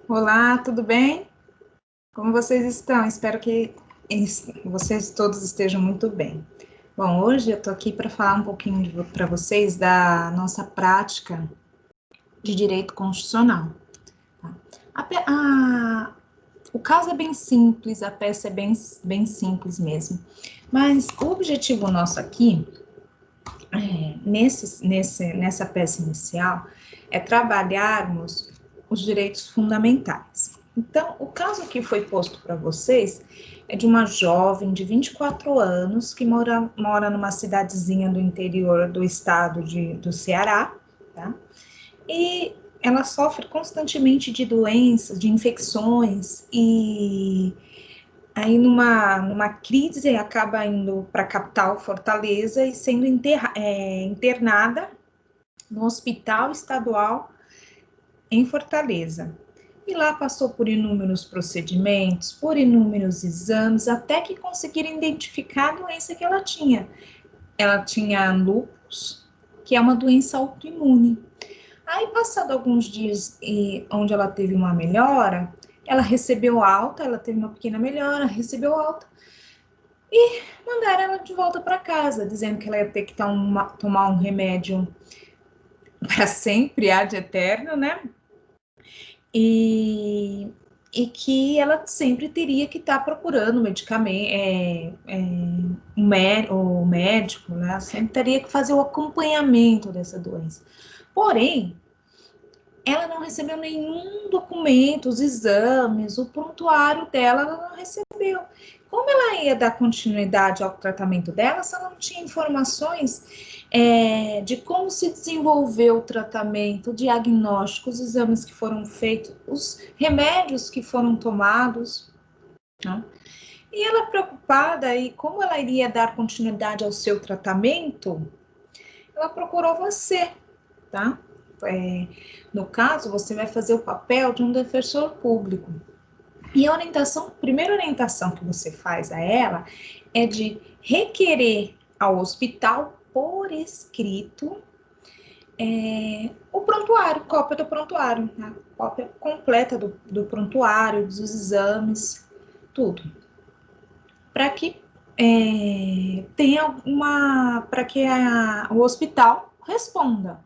Olá, tudo bem? Como vocês estão? Espero que vocês todos estejam muito bem. Bom, hoje eu tô aqui para falar um pouquinho para vocês da nossa prática de direito constitucional. Tá? O caso é bem simples, a peça é bem simples mesmo, mas o objetivo nosso aqui, nessa peça inicial, é trabalharmos os direitos fundamentais. Então, o caso que foi posto para vocês é de uma jovem de 24 anos que mora numa cidadezinha do interior do estado do Ceará, tá? E ela sofre constantemente de doenças, de infecções, e aí numa crise acaba indo para a capital, Fortaleza, e sendo internada no hospital estadual em Fortaleza. E lá passou por inúmeros procedimentos, por inúmeros exames, até que conseguiram identificar a doença que ela tinha. Ela tinha lúpus, que é uma doença autoimune. Aí, passado alguns dias onde ela teve uma melhora, ela recebeu alta, ela teve uma pequena melhora, recebeu alta, e mandaram ela de volta para casa, dizendo que ela ia ter que tomar um remédio para sempre, ad eterno, né? E, e que ela sempre teria que estar procurando medicamento, o médico, né? Sempre teria que fazer o acompanhamento dessa doença. Porém, ela não recebeu nenhum documento, os exames, o prontuário dela, ela não recebeu. Como ela ia dar continuidade ao tratamento dela se ela não tinha informações de como se desenvolveu o tratamento, o diagnóstico, os exames que foram feitos, os remédios que foram tomados, né? E ela preocupada, e como ela iria dar continuidade ao seu tratamento, ela procurou você, tá? No caso, você vai fazer o papel de um defensor público. E a primeira orientação que você faz a ela é de requerer ao hospital, por escrito, o prontuário, cópia do prontuário, né? Cópia completa do prontuário, dos exames, tudo. Para que para que o hospital responda.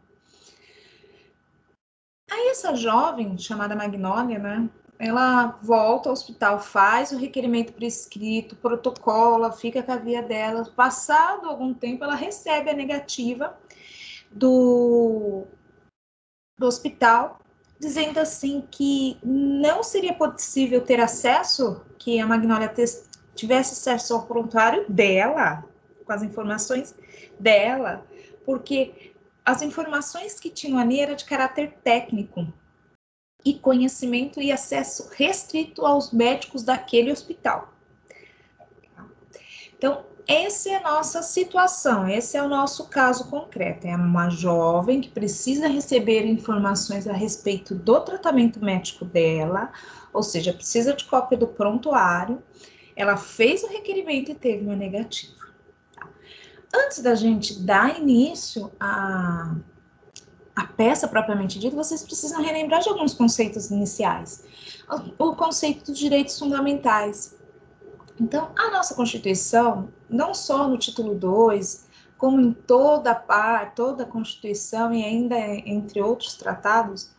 Aí essa jovem, chamada Magnólia, né, ela volta ao hospital, faz o requerimento por escrito, protocola, fica com a via dela. Passado algum tempo, ela recebe a negativa do hospital, dizendo assim que não seria possível ter acesso, que a Magnólia tivesse acesso ao prontuário dela, com as informações dela, porque as informações que tinham ali eram de caráter técnico e conhecimento e acesso restrito aos médicos daquele hospital. Então, essa é a nossa situação, esse é o nosso caso concreto. É uma jovem que precisa receber informações a respeito do tratamento médico dela, ou seja, precisa de cópia do prontuário. Ela fez o requerimento e teve uma negativa. Antes da gente dar início a peça propriamente dita, vocês precisam relembrar de alguns conceitos iniciais. O conceito dos direitos fundamentais. Então, a nossa Constituição, não só no título 2, como em toda a Constituição e ainda entre outros tratados,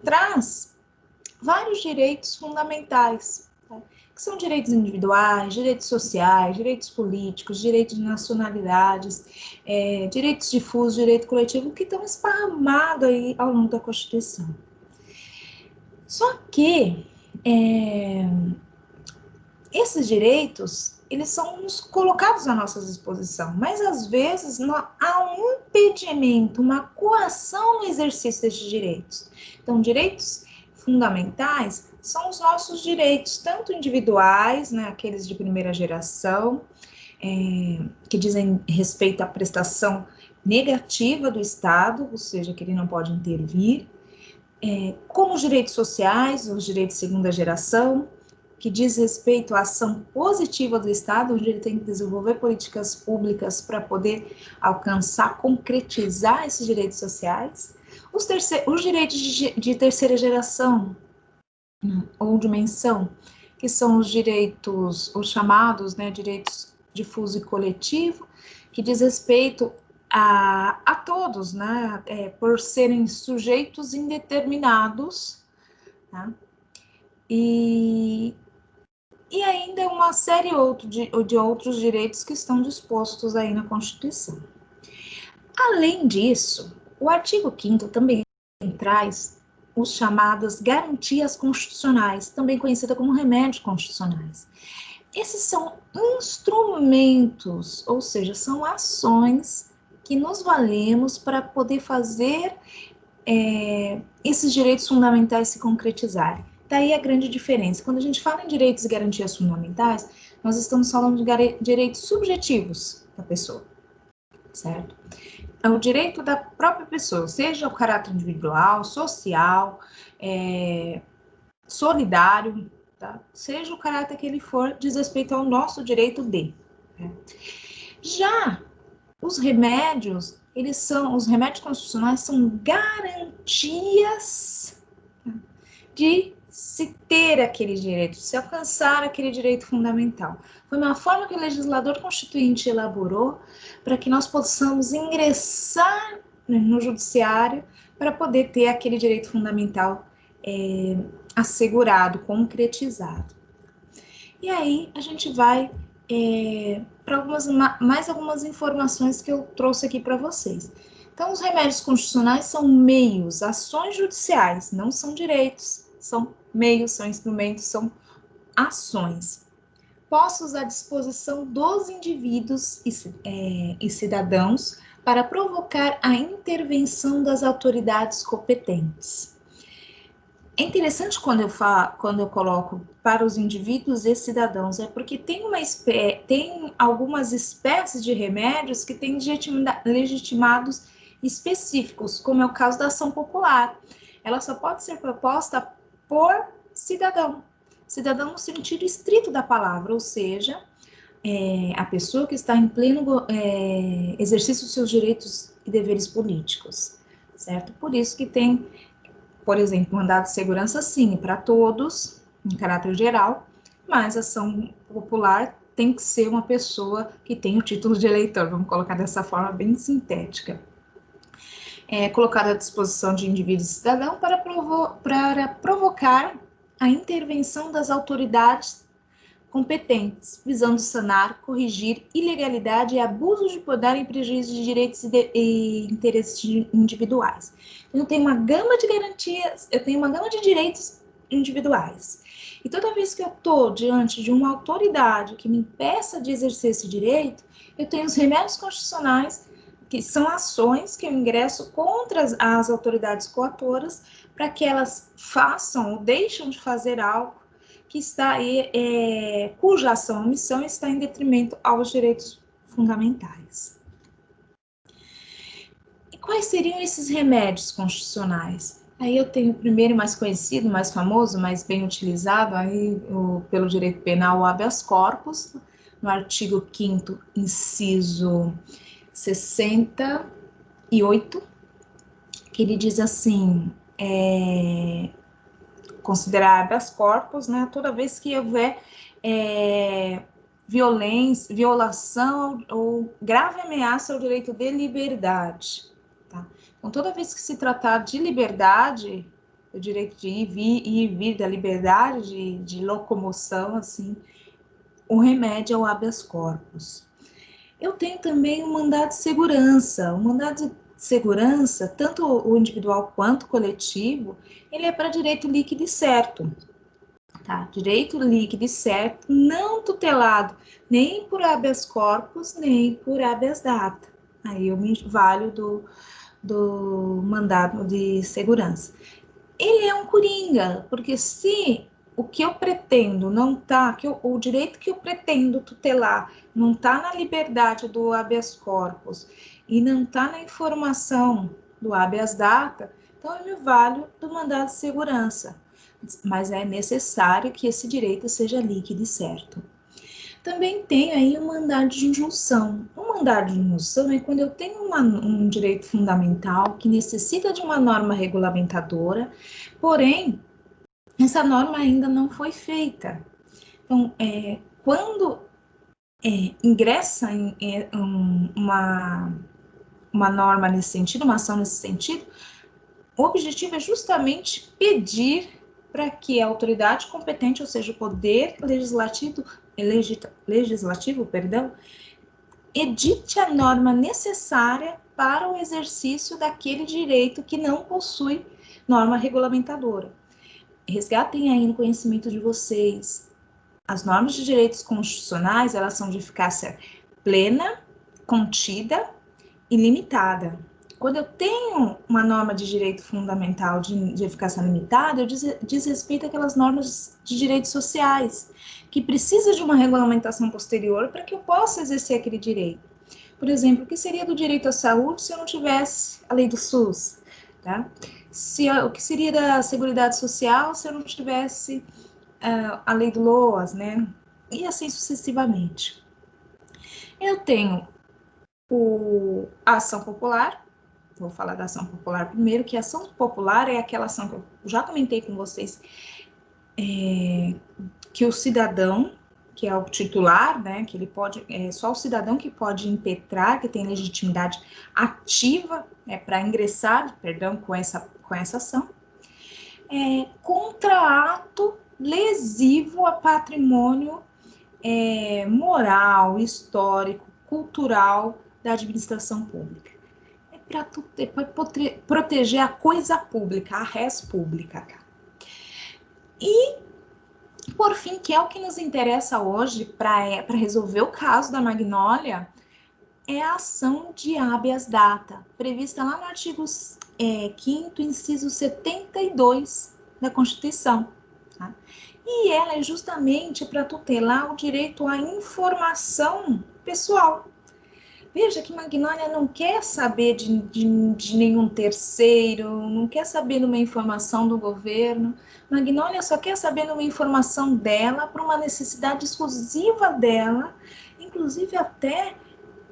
traz vários direitos fundamentais, tá? Que são direitos individuais, direitos sociais, direitos políticos, direitos de nacionalidades, direitos difusos, direito coletivo, que estão esparramados aí ao longo da Constituição. Só que esses direitos, eles são colocados à nossa disposição, mas às vezes há um impedimento, uma coação no exercício desses direitos. Então, direitos fundamentais são os nossos direitos, tanto individuais, né, aqueles de primeira geração, que dizem respeito à prestação negativa do Estado, ou seja, que ele não pode intervir, como os direitos sociais, os direitos de segunda geração, que diz respeito à ação positiva do Estado, onde ele tem que desenvolver políticas públicas para poder alcançar, concretizar esses direitos sociais. Os direitos de terceira geração, ou dimensão, que são os direitos, os chamados, né, direitos difuso e coletivo, que diz respeito a todos, né, por serem sujeitos indeterminados, tá? E ainda uma série de outros direitos que estão dispostos aí na Constituição. Além disso, o artigo 5º também traz os chamadas garantias constitucionais, também conhecida como remédios constitucionais. Esses são instrumentos, ou seja, são ações que nos valemos para poder fazer esses direitos fundamentais se concretizarem. Daí a grande diferença. Quando a gente fala em direitos e garantias fundamentais, nós estamos falando de direitos subjetivos da pessoa, certo? É o direito da própria pessoa, seja o caráter individual, social, solidário, tá? Seja o caráter que ele for, diz respeito ao nosso direito de. Né? Já os remédios, os remédios constitucionais são garantias de se ter aquele direito, se alcançar aquele direito fundamental. Foi uma forma que o legislador constituinte elaborou para que nós possamos ingressar no judiciário para poder ter aquele direito fundamental assegurado, concretizado. E aí a gente vai para mais algumas informações que eu trouxe aqui para vocês. Então, os remédios constitucionais são meios, ações judiciais, não são direitos, são meios, são instrumentos, são ações, postos à disposição dos indivíduos e cidadãos para provocar a intervenção das autoridades competentes. É interessante quando eu coloco para os indivíduos e cidadãos, porque tem algumas espécies de remédios que têm legitimados específicos, como é o caso da ação popular. Ela só pode ser proposta por cidadão no sentido estrito da palavra, ou seja, a pessoa que está em pleno exercício dos seus direitos e deveres políticos, certo? Por isso que tem, por exemplo, mandado de segurança, sim, para todos, em caráter geral, mas a ação popular tem que ser uma pessoa que tem o título de eleitor, vamos colocar dessa forma bem sintética. Colocado à disposição de indivíduos e cidadãos para provocar a intervenção das autoridades competentes, visando sanar, corrigir ilegalidade e abuso de poder em prejuízo de direitos e interesses individuais. Eu tenho uma gama de garantias, eu tenho uma gama de direitos individuais. E toda vez que eu estou diante de uma autoridade que me impeça de exercer esse direito, eu tenho os remédios constitucionais, que são ações que eu ingresso contra as autoridades coatoras para que elas façam ou deixem de fazer algo que está aí, cuja ação ou omissão está em detrimento aos direitos fundamentais. E quais seriam esses remédios constitucionais? Aí eu tenho o primeiro mais conhecido, mais famoso, mais bem utilizado aí, pelo direito penal, o habeas corpus, no artigo 5º, inciso 68, que ele diz assim, considerar habeas corpus, né, toda vez que houver violência, violação ou grave ameaça ao direito de liberdade. Tá? Então, toda vez que se tratar de liberdade, o direito de ir e vir da liberdade, de locomoção, assim, o remédio é o habeas corpus. Eu tenho também o mandado de segurança. O mandado de segurança, tanto o individual quanto o coletivo, ele é para direito líquido e certo. Tá? Direito líquido e certo, não tutelado nem por habeas corpus, nem por habeas data. Aí eu me valho do mandado de segurança. Ele é um coringa, porque se o que eu pretendo não está, o direito que eu pretendo tutelar não está na liberdade do habeas corpus e não está na informação do habeas data, então eu me valho do mandado de segurança. mas é necessário que esse direito seja líquido e certo. Também tem aí o mandado de injunção. O mandado de injunção é quando eu tenho um direito fundamental que necessita de uma norma regulamentadora, porém, essa norma ainda não foi feita. Então, quando ingressa uma norma nesse sentido, uma ação nesse sentido, o objetivo é justamente pedir para que a autoridade competente, ou seja, o poder legislativo, edite a norma necessária para o exercício daquele direito que não possui norma regulamentadora. Resgatem aí no conhecimento de vocês. As normas de direitos constitucionais, elas são de eficácia plena, contida e limitada. Quando eu tenho uma norma de direito fundamental de eficácia limitada, eu diz respeito àquelas normas de direitos sociais, que precisa de uma regulamentação posterior para que eu possa exercer aquele direito. Por exemplo, o que seria do direito à saúde se eu não tivesse a lei do SUS? Tá? O que seria da Seguridade Social se eu não tivesse a lei do LOAS, né? E assim sucessivamente. Eu tenho a ação popular. Vou falar da ação popular primeiro, que a ação popular é aquela ação que eu já comentei com vocês, que o cidadão, que é o titular, né, que ele pode, só o cidadão que pode impetrar, que tem legitimidade ativa para ingressar, com essa ação, contra ato lesivo a patrimônio moral, histórico, cultural da administração pública. Para proteger a coisa pública, a res pública. E, por fim, que é o que nos interessa hoje para resolver o caso da Magnólia, é a ação de habeas data, prevista lá no artigo 5º, inciso 72 da Constituição. Tá? E ela é justamente para tutelar o direito à informação pessoal. Veja que Magnólia não quer saber de nenhum terceiro, não quer saber de uma informação do governo. Magnólia só quer saber de uma informação dela, para uma necessidade exclusiva dela, inclusive até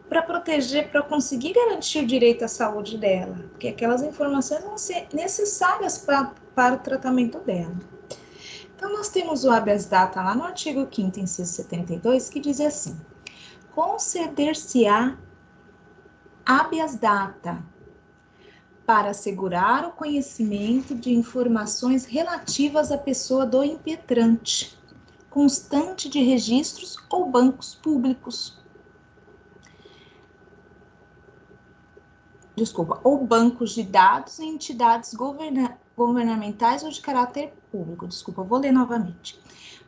para proteger, para conseguir garantir o direito à saúde dela, porque aquelas informações vão ser necessárias para o tratamento dela. Então, nós temos o habeas data lá no artigo 5º, inciso 72, que diz assim: conceder-se-á habeas data para assegurar o conhecimento de informações relativas à pessoa do impetrante, constante de registros ou bancos públicos. Ou bancos de dados em entidades governamentais ou de caráter público. Vou ler novamente.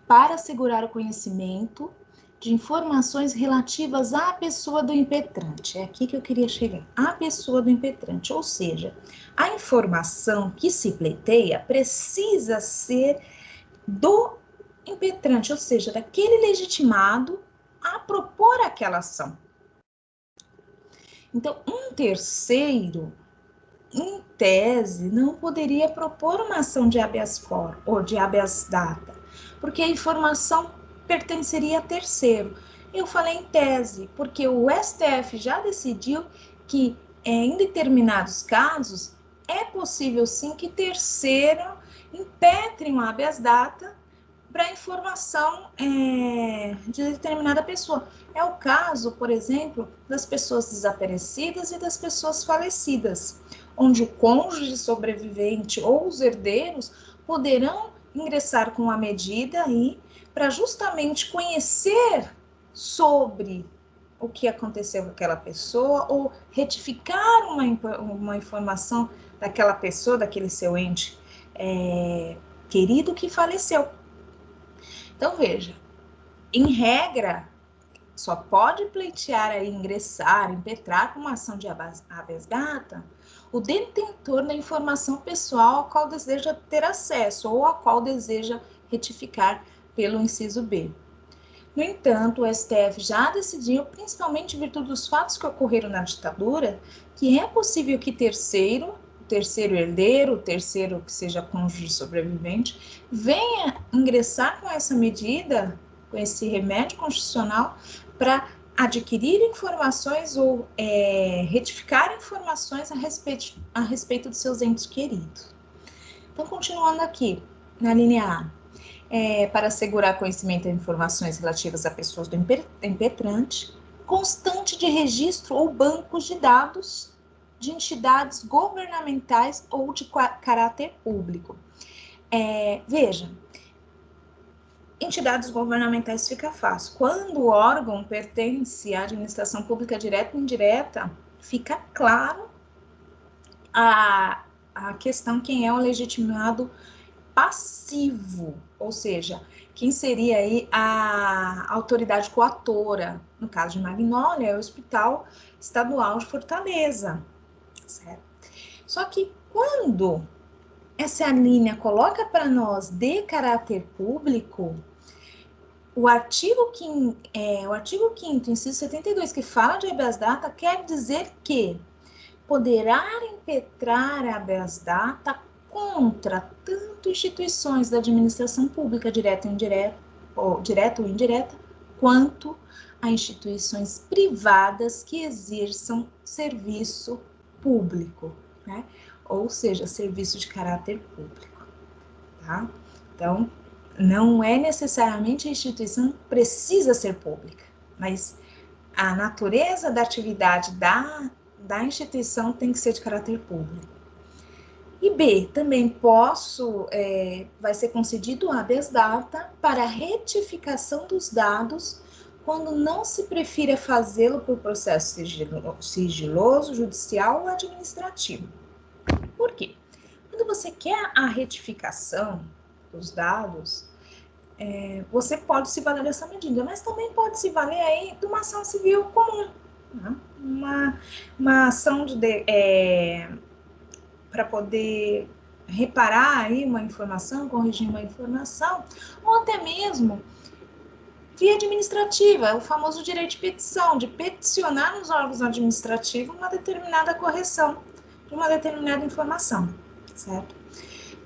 Para assegurar o conhecimento de informações relativas à pessoa do impetrante. É aqui que eu queria chegar. A pessoa do impetrante, ou seja, a informação que se pleiteia precisa ser do impetrante, ou seja, daquele legitimado a propor aquela ação. Então, um terceiro, em tese, não poderia propor uma ação de habeas corpus ou de habeas data, porque a informação pertenceria a terceiro. Eu falei em tese, porque o STF já decidiu que em determinados casos é possível sim que terceiro impetre um habeas data para informação de determinada pessoa. É o caso, por exemplo, das pessoas desaparecidas e das pessoas falecidas, onde o cônjuge sobrevivente ou os herdeiros poderão ingressar com a medida aí para justamente conhecer sobre o que aconteceu com aquela pessoa ou retificar uma informação daquela pessoa, daquele seu ente querido que faleceu. Então, veja, em regra, só pode pleitear, ingressar, impetrar com uma ação de habeas data o detentor da informação pessoal a qual deseja ter acesso ou a qual deseja retificar pelo inciso B. No entanto, o STF já decidiu, principalmente em virtude dos fatos que ocorreram na ditadura, que é possível que terceiro, terceiro herdeiro, o terceiro que seja cônjuge sobrevivente, venha ingressar com essa medida, com esse remédio constitucional, para adquirir informações ou retificar informações a respeito dos seus entes queridos. Então, continuando aqui, na linha A, para assegurar conhecimento e informações relativas a pessoas do impetrante, constante de registro ou bancos de dados de entidades governamentais ou de caráter público. Veja, entidades governamentais fica fácil. Quando o órgão pertence à administração pública direta ou indireta, fica claro a questão quem é o legitimado passivo, ou seja, quem seria aí a autoridade coatora. No caso de Magnólia, é o Hospital Estadual de Fortaleza, certo? Só que quando essa linha coloca para nós de caráter público, o artigo 5º, inciso 72, que fala de habeas data, quer dizer que poderá impetrar habeas data contra tanto instituições da administração pública direta ou indireta, quanto a instituições privadas que exerçam serviço público, né? Ou seja, serviço de caráter público, tá? Então, não é necessariamente a instituição precisa ser pública, mas a natureza da atividade da instituição tem que ser de caráter público. E B, também vai ser concedido o habeas data para retificação dos dados quando não se prefira fazê-lo por processo sigiloso, judicial ou administrativo. Por quê? Quando você quer a retificação dos dados, você pode se valer dessa medida, mas também pode se valer aí de uma ação civil comum, né? Uma ação para poder reparar aí uma informação, corrigir uma informação, ou até mesmo via administrativa, o famoso direito de petição, de peticionar nos órgãos administrativos uma determinada correção de uma determinada informação, certo?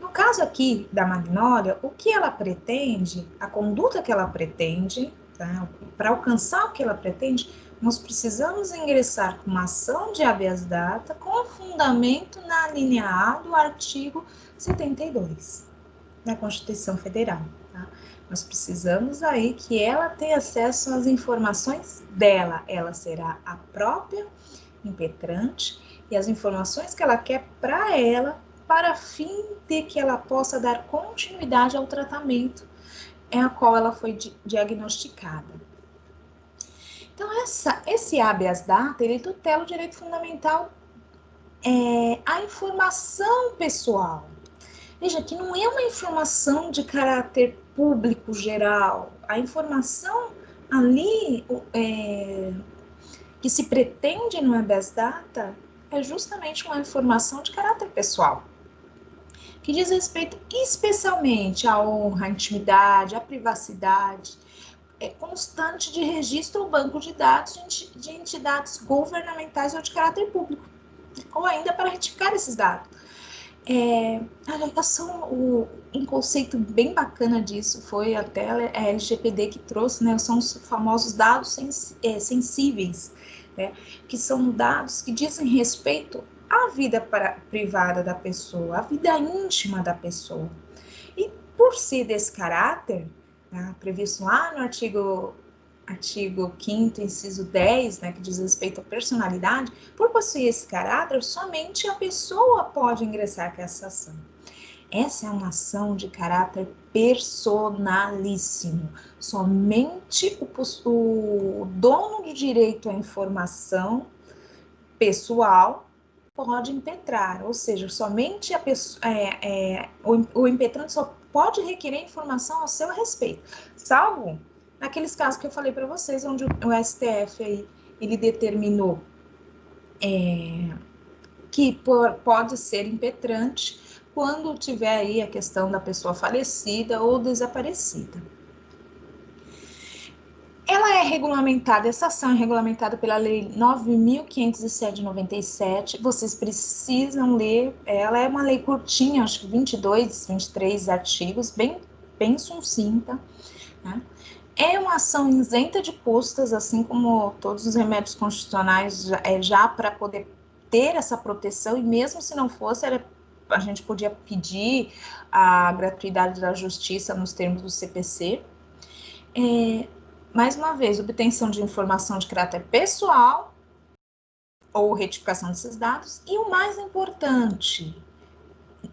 No caso aqui da Magnólia, o que ela pretende, a conduta que ela pretende, tá? Para alcançar o que ela pretende, nós precisamos ingressar com uma ação de habeas data com fundamento na linha A do artigo 72 da Constituição Federal, tá? Nós precisamos aí que ela tenha acesso às informações dela, ela será a própria impetrante e as informações que ela quer para ela, para fim de que ela possa dar continuidade ao tratamento a qual ela foi diagnosticada. Então, esse habeas data, ele tutela o direito fundamental à informação pessoal. Veja que não é uma informação de caráter público geral. A informação ali que se pretende no habeas data é justamente uma informação de caráter pessoal, que diz respeito especialmente à honra, à intimidade, à privacidade, constante de registro ou banco de dados de entidades governamentais ou de caráter público, ou ainda para retificar esses dados. Um conceito bem bacana disso foi até a LGPD que trouxe, né? São os famosos dados sensíveis, né? Que são dados que dizem respeito à vida privada da pessoa, à vida íntima da pessoa. E por ser desse caráter, né, previsto lá no artigo 5º, inciso 10, né, que diz respeito à personalidade, por possuir esse caráter, somente a pessoa pode ingressar com essa ação. Essa é uma ação de caráter personalíssimo. Somente o dono do direito à informação pessoal pode impetrar, ou seja, somente a pessoa, o impetrante só pode requerer informação ao seu respeito, salvo naqueles casos que eu falei para vocês, onde o STF aí, ele determinou que pode ser impetrante quando tiver aí a questão da pessoa falecida ou desaparecida. Ela é regulamentada, essa ação é regulamentada pela Lei 9.507 de 97. Vocês precisam ler, ela é uma lei curtinha, acho que 22, 23 artigos, bem sucinta, né? É uma ação isenta de custas, assim como todos os remédios constitucionais, já para poder ter essa proteção, e mesmo se não fosse, a gente podia pedir a gratuidade da justiça nos termos do CPC. Mais uma vez, obtenção de informação de caráter pessoal ou retificação desses dados, e o mais importante,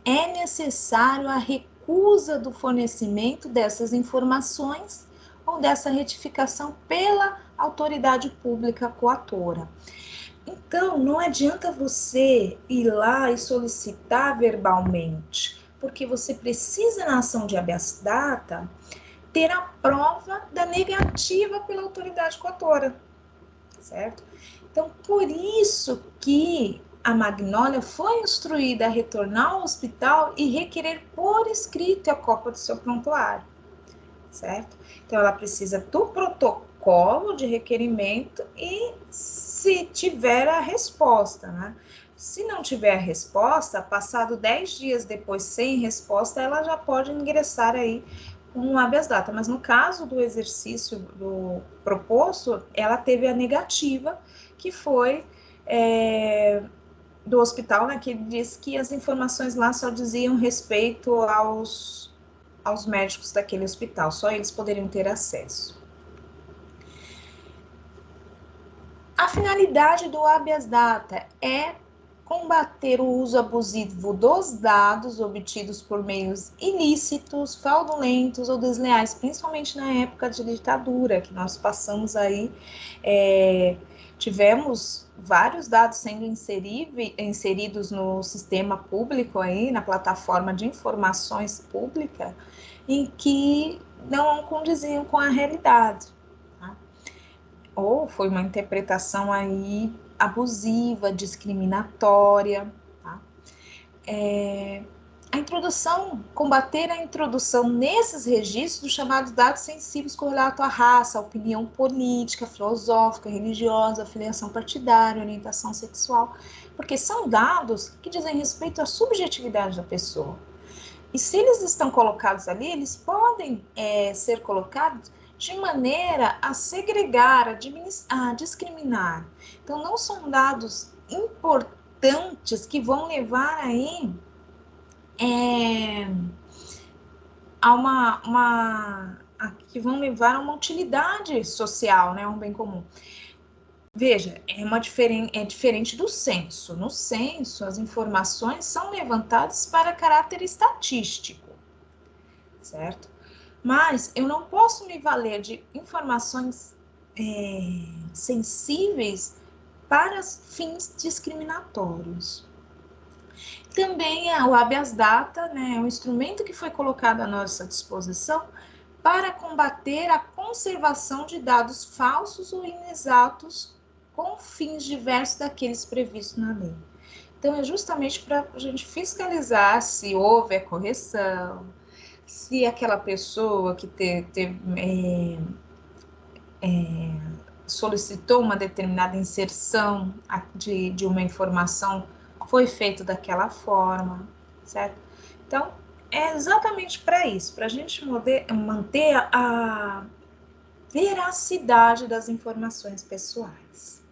é necessário a recusa do fornecimento dessas informações ou dessa retificação pela autoridade pública coatora. Então, não adianta você ir lá e solicitar verbalmente, porque você precisa, na ação de habeas data, ter a prova da negativa pela autoridade coatora, certo? Então, por isso que a Magnólia foi instruída a retornar ao hospital e requerer por escrito a cópia do seu prontuário, certo? Então, ela precisa do protocolo de requerimento e, se tiver a resposta, né? Se não tiver a resposta, passado 10 dias depois sem resposta, ela já pode ingressar aí um habeas data, mas no caso do exercício do proposto, ela teve a negativa, que foi do hospital, né, que diz que as informações lá só diziam respeito aos médicos daquele hospital, só eles poderiam ter acesso. A finalidade do habeas data é combater o uso abusivo dos dados obtidos por meios ilícitos, fraudulentos ou desleais, principalmente na época de ditadura, que nós passamos aí, tivemos vários dados sendo inseridos no sistema público aí, na plataforma de informações pública, em que não condiziam com a realidade. Ou foi uma interpretação aí abusiva, discriminatória, tá? A introdução, combater a introdução nesses registros dos chamados dados sensíveis correlatos à raça, à opinião política, filosófica, religiosa, filiação partidária, orientação sexual, porque são dados que dizem respeito à subjetividade da pessoa. E se eles estão colocados ali, eles podem ser colocados de maneira a segregar, a discriminar. Então, não são dados importantes que vão levar aí que vão levar a uma utilidade social, né, um bem comum. Veja, é diferente do censo. No censo, as informações são levantadas para caráter estatístico, certo? Mas eu não posso me valer de informações sensíveis para fins discriminatórios. Também o habeas data, né, é um instrumento que foi colocado à nossa disposição para combater a conservação de dados falsos ou inexatos com fins diversos daqueles previstos na lei. Então, é justamente para a gente fiscalizar se houve a correção, se aquela pessoa que solicitou uma determinada inserção de uma informação foi feito daquela forma, certo? Então, é exatamente para isso, para a gente manter a veracidade das informações pessoais.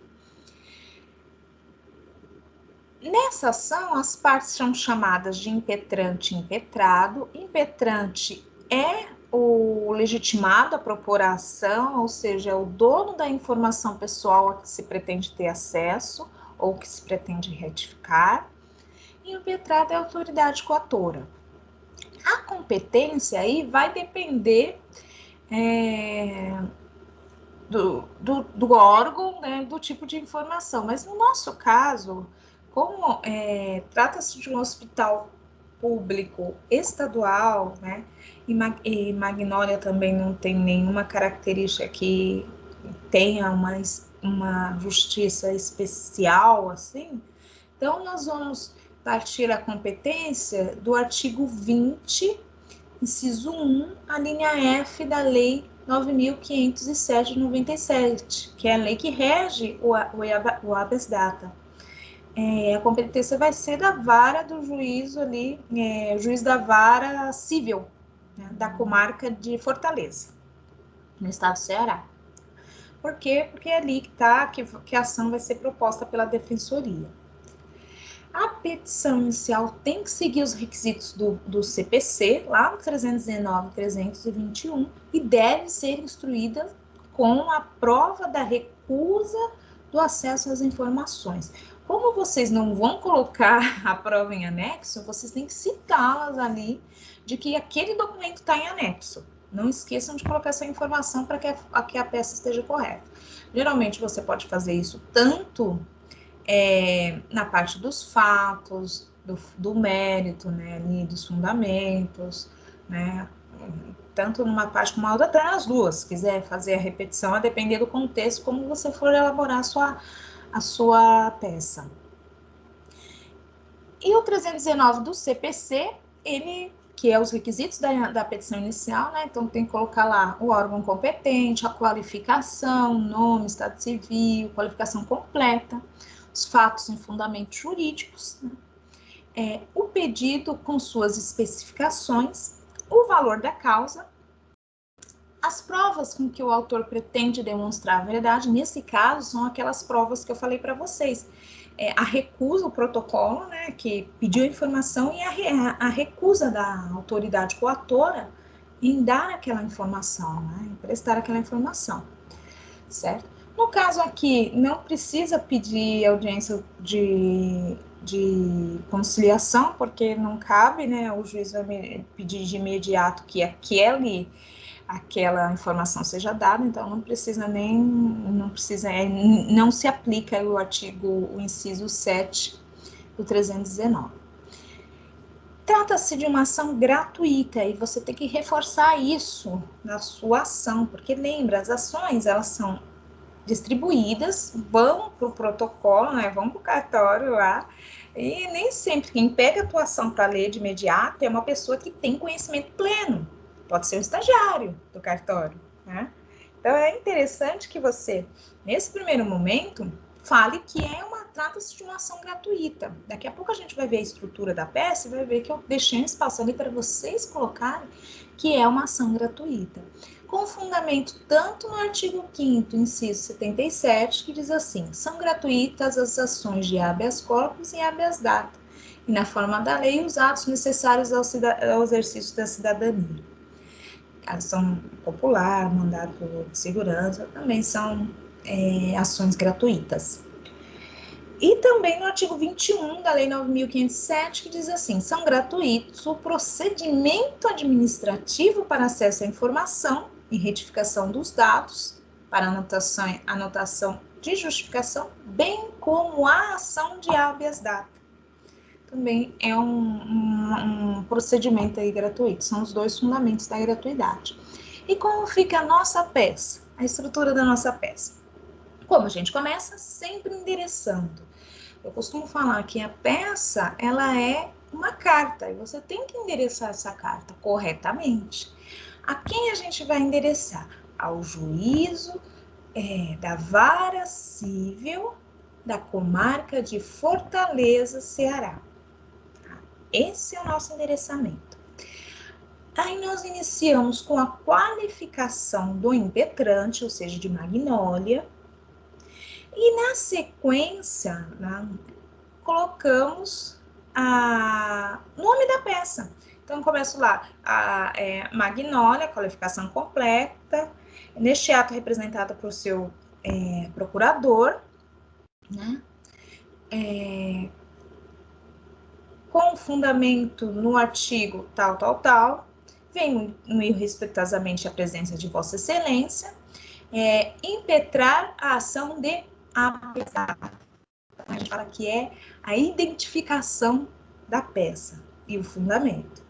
Nessa ação, as partes são chamadas de impetrante e impetrado. Impetrante é o legitimado a propor a ação, ou seja, é o dono da informação pessoal a que se pretende ter acesso ou que se pretende retificar. E o impetrado é a autoridade coatora. A competência aí vai depender do órgão, né, do tipo de informação. Mas no nosso caso, como trata-se de um hospital público estadual, né, e Magnólia também não tem nenhuma característica que tenha uma justiça especial, assim, então nós vamos partir a competência do artigo 20, inciso 1, a linha F da Lei 9.507 de 97, que é a lei que rege o habeas data. A competência vai ser da vara do juízo ali, juiz da vara civil, né, da comarca de Fortaleza, no estado do Ceará. Por quê? Porque é ali que a ação vai ser proposta pela defensoria. A petição inicial tem que seguir os requisitos do CPC, lá no 319 e 321, e deve ser instruída com a prova da recusa do acesso às informações. Como vocês não vão colocar a prova em anexo, vocês têm que citá-las ali de que aquele documento está em anexo. Não esqueçam de colocar essa informação para que a peça esteja correta. Geralmente você pode fazer isso tanto na parte dos fatos, do mérito, né, ali dos fundamentos, né, tanto numa parte como na outra, até nas duas, se quiser fazer a repetição, a depender do contexto, como você for elaborar a sua peça. E o 319 do CPC, ele, que é os requisitos da petição inicial, né, então tem que colocar lá o órgão competente, a qualificação, nome, estado civil, qualificação completa, os fatos em fundamentos jurídicos, né? O pedido com suas especificações, o valor da causa, as provas com que o autor pretende demonstrar a verdade, nesse caso, são aquelas provas que eu falei para vocês. A recusa, o protocolo, né, que pediu a informação, e a recusa da autoridade coatora em dar aquela informação, né, em prestar aquela informação, certo? No caso aqui, não precisa pedir audiência de conciliação, porque não cabe, né? O juiz vai pedir de imediato que aquela informação seja dada, então não se aplica o inciso 7 do 319. Trata-se de uma ação gratuita e você tem que reforçar isso na sua ação, porque lembra, as ações, elas são distribuídas, vão para o protocolo, né, vão para o cartório lá, e nem sempre quem pega a tua ação para ler de imediato é uma pessoa que tem conhecimento pleno, pode ser um estagiário do cartório, né? Então é interessante que você, nesse primeiro momento, fale que trata-se de uma ação gratuita. Daqui a pouco a gente vai ver a estrutura da peça e vai ver que eu deixei um espaço ali para vocês colocarem que é uma ação gratuita, com fundamento tanto no artigo 5º, inciso 77, que diz assim: são gratuitas as ações de habeas corpus e habeas data, e na forma da lei os atos necessários ao exercício da cidadania. Ação popular, mandado de segurança, também são ações gratuitas. E também no artigo 21 da Lei 9.507, que diz assim: são gratuitos o procedimento administrativo para acesso à informação e retificação dos dados, para anotação de justificação, bem como a ação de habeas data. Também é um procedimento aí gratuito, são os dois fundamentos da gratuidade. E como fica a nossa peça, a estrutura da nossa peça? Como a gente começa? Sempre endereçando. Eu costumo falar que a peça, ela é uma carta, e você tem que endereçar essa carta corretamente. A quem a gente vai endereçar? Ao juízo da vara civil da comarca de Fortaleza, Ceará. Esse é o nosso endereçamento. Aí nós iniciamos com a qualificação do impetrante, ou seja, de Magnólia, e na sequência, né, colocamos o nome da peça. Então, começo lá, Magnólia, qualificação completa, neste ato representada por seu procurador, né? Com fundamento no artigo tal, venho respeitosamente a presença de Vossa Excelência, impetrar a ação de habeas data. A gente fala que é a identificação da peça e o fundamento.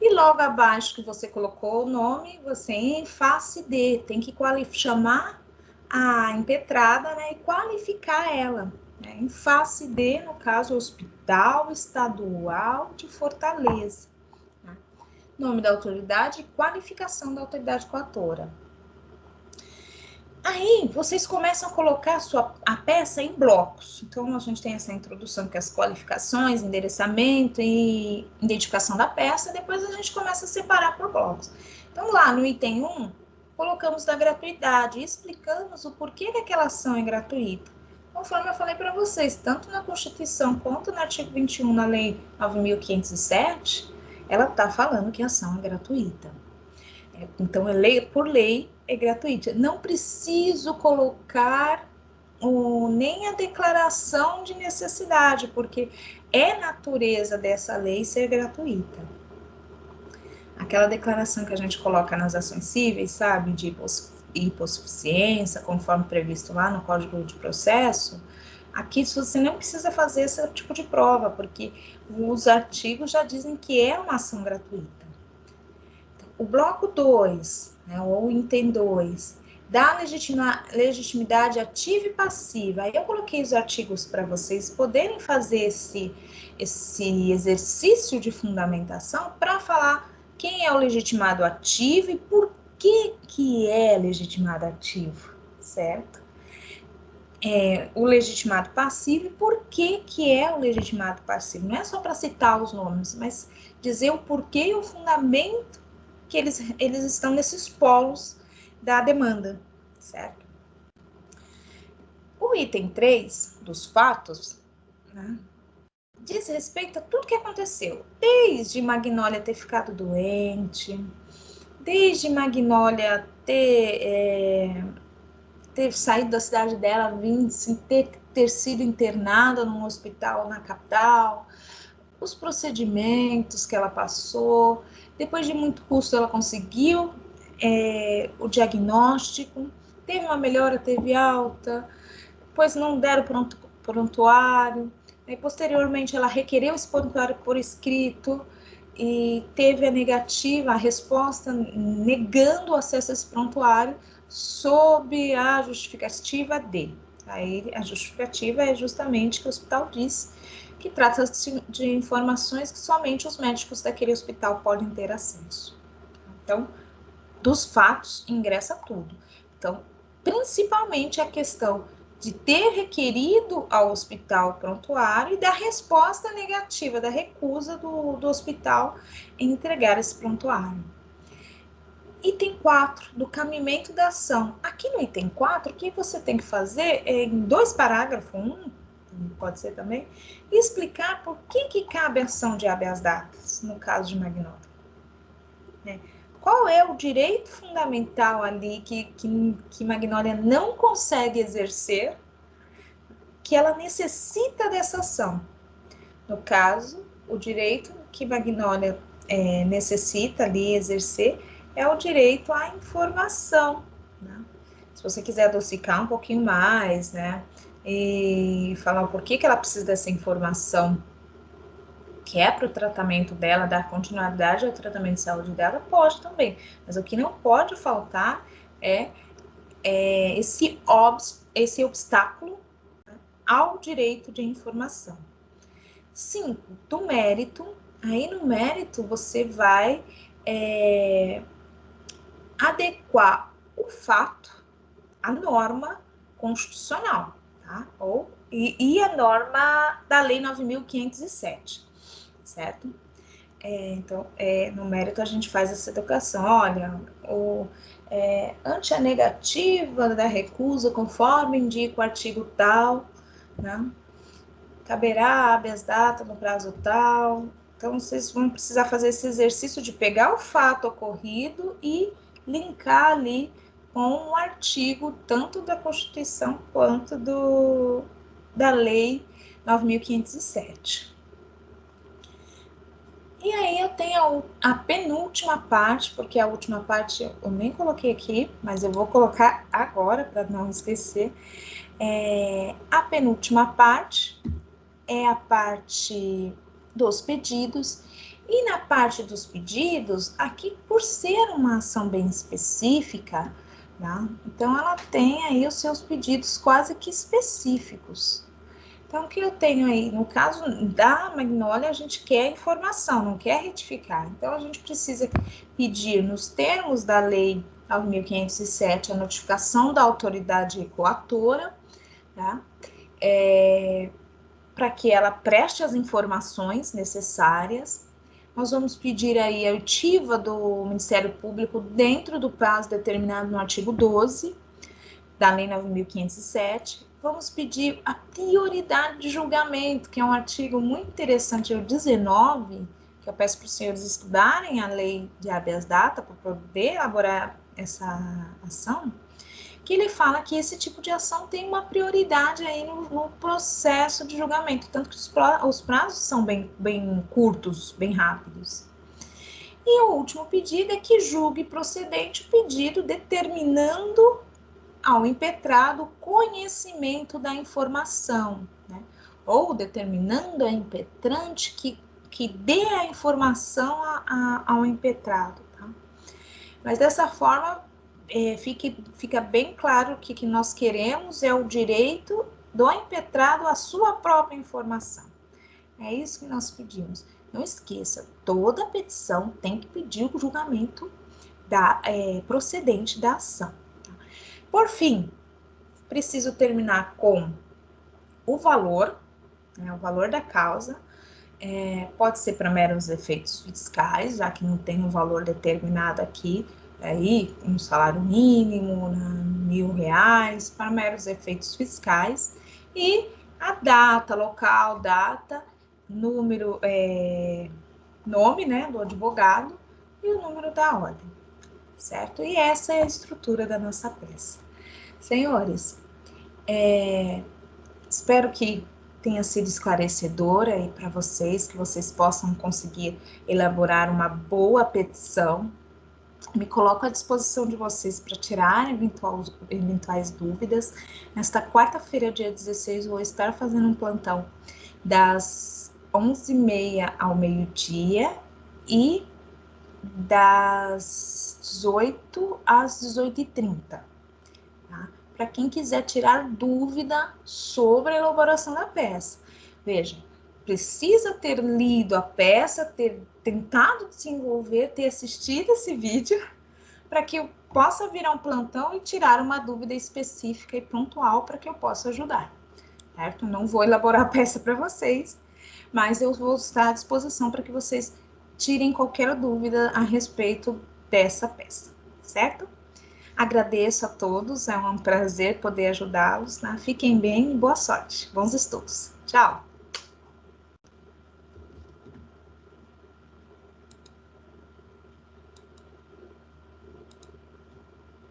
E logo abaixo que você colocou o nome, você em face de, tem que chamar a impetrada, né, e qualificar ela. Né, em face de, no caso, Hospital Estadual de Fortaleza. Né, nome da autoridade e qualificação da autoridade coatora. Aí vocês começam a colocar a peça em blocos. Então a gente tem essa introdução que é as qualificações, endereçamento e identificação da peça, depois a gente começa a separar por blocos. Então lá no item 1, colocamos da gratuidade e explicamos o porquê que aquela ação é gratuita. Conforme eu falei para vocês, tanto na Constituição quanto no artigo 21 na Lei 9.507, ela está falando que a ação é gratuita. Então, por lei, é gratuita. Não preciso colocar nem a declaração de necessidade, porque é natureza dessa lei ser gratuita. Aquela declaração que a gente coloca nas ações cíveis, sabe, de hipossuficiência, conforme previsto lá no Código de Processo, aqui você não precisa fazer esse tipo de prova, porque os artigos já dizem que é uma ação gratuita. O bloco 2, né, ou item 2, dá legitimidade ativa e passiva. Aí eu coloquei os artigos para vocês poderem fazer esse exercício de fundamentação para falar quem é o legitimado ativo e por que é legitimado ativo, certo? O legitimado passivo e por que é o legitimado passivo. Não é só para citar os nomes, mas dizer o porquê e o fundamento que eles estão nesses polos da demanda, certo? O item 3 dos fatos, né, diz respeito a tudo que aconteceu, desde Magnólia ter ficado doente, desde Magnólia ter saído da cidade dela, ter sido internada num hospital na capital, os procedimentos que ela passou. Depois de muito custo, ela conseguiu o diagnóstico, teve uma melhora, teve alta, depois não deram prontuário, aí, posteriormente ela requereu esse prontuário por escrito e teve a negativa, a resposta negando o acesso a esse prontuário sob a justificativa de. Aí a justificativa é justamente que o hospital diz que trata-se de informações que somente os médicos daquele hospital podem ter acesso. Então, dos fatos ingressa tudo. Então, principalmente a questão de ter requerido ao hospital prontuário e da resposta negativa, da recusa do hospital em entregar esse prontuário. Item 4, do caminhamento da ação. Aqui no item 4, o que você tem que fazer é, em 2 parágrafos, pode ser também, explicar por que cabe a ação de habeas datas, no caso de Magnólia. Qual é o direito fundamental ali que Magnólia não consegue exercer, que ela necessita dessa ação? No caso, o direito que Magnólia necessita ali exercer é o direito à informação, né? Se você quiser adocicar um pouquinho mais, né, e falar o porquê que ela precisa dessa informação, que é para o tratamento dela, dar continuidade ao tratamento de saúde dela, pode também. Mas o que não pode faltar é esse obstáculo ao direito de informação. 5, do mérito. Aí no mérito você vai adequar o fato à norma constitucional, tá? E a norma da Lei 9.507, certo? Então, no mérito a gente faz essa educação. Olha, ante a negativa da recusa, conforme indica o artigo tal, né, caberá habeas data no prazo tal. Então, vocês vão precisar fazer esse exercício de pegar o fato ocorrido e linkar ali com um artigo tanto da Constituição quanto da Lei 9.507. E aí eu tenho a penúltima parte, porque a última parte eu nem coloquei aqui, mas eu vou colocar agora para não esquecer. A penúltima parte é a parte dos pedidos. E na parte dos pedidos, aqui por ser uma ação bem específica, tá? Então ela tem aí os seus pedidos quase que específicos. Então, o que eu tenho aí? No caso da Magnólia, a gente quer informação, não quer retificar. Então, a gente precisa pedir, nos termos da Lei 9.507, a notificação da autoridade coatora, tá? Para que ela preste as informações necessárias. Nós vamos pedir aí a oitiva do Ministério Público dentro do prazo determinado no artigo 12 da Lei 9.507. Vamos pedir a prioridade de julgamento, que é um artigo muito interessante, é o 19, que eu peço para os senhores estudarem a lei de habeas data para poder elaborar essa ação, que ele fala que esse tipo de ação tem uma prioridade aí no processo de julgamento, tanto que os prazos são bem curtos, bem rápidos. E o último pedido é que julgue procedente o pedido determinando ao impetrado conhecimento da informação, né? Ou determinando a impetrante que dê a informação ao impetrado, tá? Mas dessa forma, fica bem claro que o que nós queremos é o direito do impetrado à sua própria informação. É isso que nós pedimos. Não esqueça, toda petição tem que pedir o julgamento procedente da ação. Tá? Por fim, preciso terminar com o valor, né, o valor da causa. Pode ser para meros efeitos fiscais, já que não tem um valor determinado aqui, aí um salário mínimo, R$ 1.000, para meros efeitos fiscais, e a data, local, data, número, nome, né, do advogado e o número da ordem, certo? E essa é a estrutura da nossa peça. Senhores, espero que tenha sido esclarecedora aí para vocês, que vocês possam conseguir elaborar uma boa petição. Me coloco à disposição de vocês para tirar eventuais dúvidas. Nesta quarta-feira, dia 16, vou estar fazendo um plantão das 11h30 ao meio-dia e das 18 às 18h30. Tá? Para quem quiser tirar dúvida sobre a elaboração da peça. Veja, precisa ter lido a peça, ter tentado desenvolver, ter assistido esse vídeo, para que eu possa virar um plantão e tirar uma dúvida específica e pontual para que eu possa ajudar, certo? Não vou elaborar a peça para vocês, mas eu vou estar à disposição para que vocês tirem qualquer dúvida a respeito dessa peça, certo? Agradeço a todos, é um prazer poder ajudá-los, né? Fiquem bem e boa sorte. Bons estudos. Tchau!